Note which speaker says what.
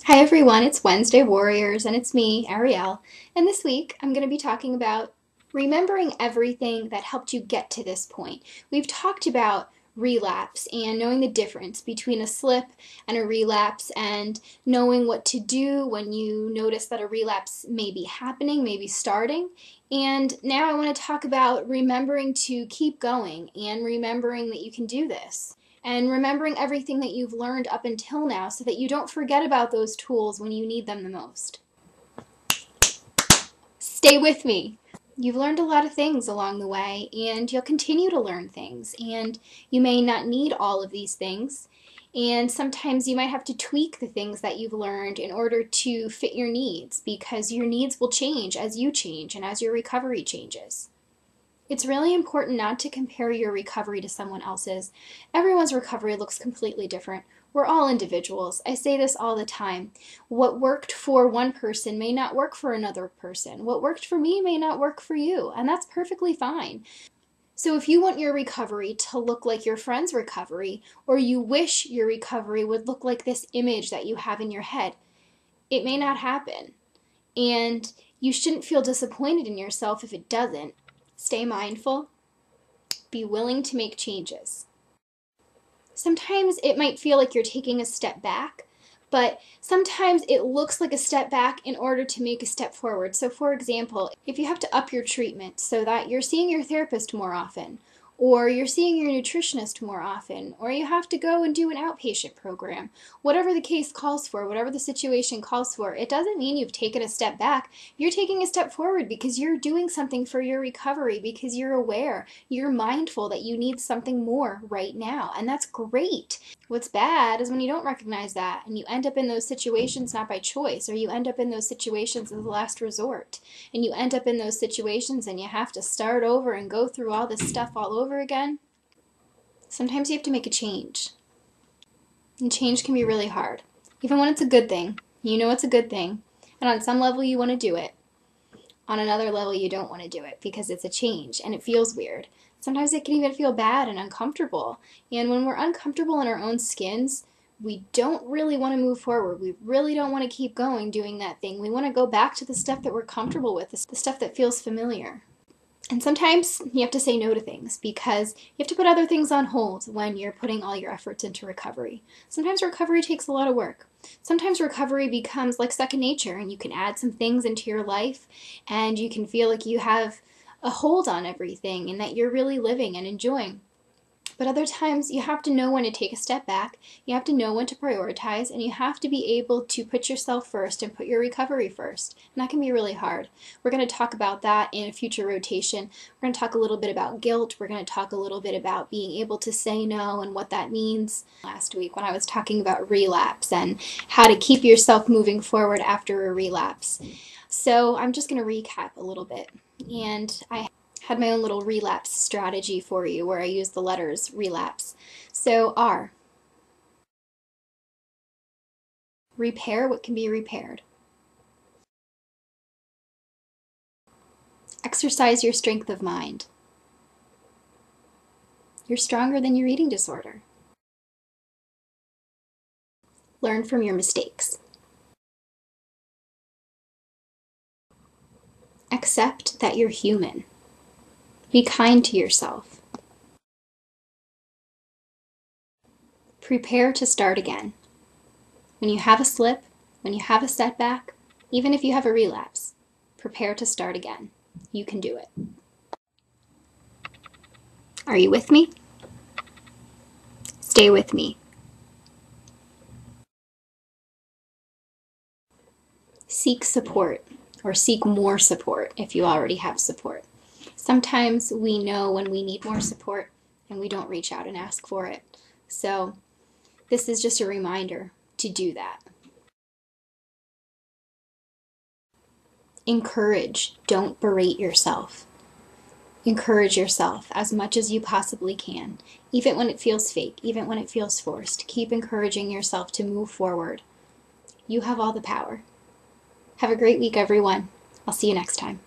Speaker 1: Hi everyone, it's Wednesday Warriors and it's me, Ariel, and this week I'm going to be talking about remembering everything that helped you get to this point. We've talked about relapse and knowing the difference between a slip and a relapse and knowing what to do when you notice that a relapse may be happening, maybe starting. And now I want to talk about remembering to keep going and remembering that you can do this and remembering everything that you've learned up until now so that you don't forget about those tools when you need them the most. Stay with me. You've learned a lot of things along the way, and you'll continue to learn things, and you may not need all of these things, and sometimes you might have to tweak the things that you've learned in order to fit your needs, because your needs will change as you change and as your recovery changes. It's really important not to compare your recovery to someone else's. Everyone's recovery looks completely different. We're all individuals. I say this all the time. What worked for one person may not work for another person. What worked for me may not work for you, and that's perfectly fine. So if you want your recovery to look like your friend's recovery, or you wish your recovery would look like this image that you have in your head, it may not happen. And you shouldn't feel disappointed in yourself if it doesn't. Stay mindful. Be willing to make changes. Sometimes it might feel like you're taking a step back, but sometimes it looks like a step back in order to make a step forward. So for example, if you have to up your treatment so that you're seeing your therapist more often, or you're seeing your nutritionist more often, or you have to go and do an outpatient program, whatever the case calls for, whatever the situation calls for, it doesn't mean you've taken a step back. You're taking a step forward because you're doing something for your recovery, because you're aware, you're mindful that you need something more right now, and that's great. What's bad is when you don't recognize that and you end up in those situations not by choice, or you end up in those situations as a last resort, and you end up in those situations and you have to start over and go through all this stuff all over again. Sometimes you have to make a change, and change can be really hard, even when it's a good thing. You know it's a good thing, and on some level you want to do it. On another level you don't want to do it because it's a change and it feels weird. Sometimes it can even feel bad and uncomfortable, and when we're uncomfortable in our own skins, we don't really want to move forward. We really don't want to keep going doing that thing. We want to go back to the stuff that we're comfortable with, the stuff that feels familiar. And sometimes you have to say no to things because you have to put other things on hold when you're putting all your efforts into recovery. Sometimes recovery takes a lot of work. Sometimes recovery becomes like second nature, and you can add some things into your life and you can feel like you have a hold on everything and that you're really living and enjoying. But other times you have to know when to take a step back, you have to know when to prioritize, and you have to be able to put yourself first and put your recovery first. And that can be really hard. We're going to talk about that in a future rotation. We're going to talk a little bit about guilt. We're going to talk a little bit about being able to say no and what that means. Last week when I was talking about relapse and how to keep yourself moving forward after a relapse. So I'm just going to recap a little bit. And I had my own little relapse strategy for you where I use the letters relapse. So R, repair what can be repaired. Exercise your strength of mind. You're stronger than your eating disorder. Learn from your mistakes. Accept that you're human. Be kind to yourself. Prepare to start again. When you have a slip, when you have a setback, even if you have a relapse, prepare to start again. You can do it. Are you with me? Stay with me. Seek support, or seek more support if you already have support. Sometimes we know when we need more support and we don't reach out and ask for it. So this is just a reminder to do that. Encourage, don't berate yourself. Encourage yourself as much as you possibly can, even when it feels fake, even when it feels forced. Keep encouraging yourself to move forward. You have all the power. Have a great week, everyone. I'll see you next time.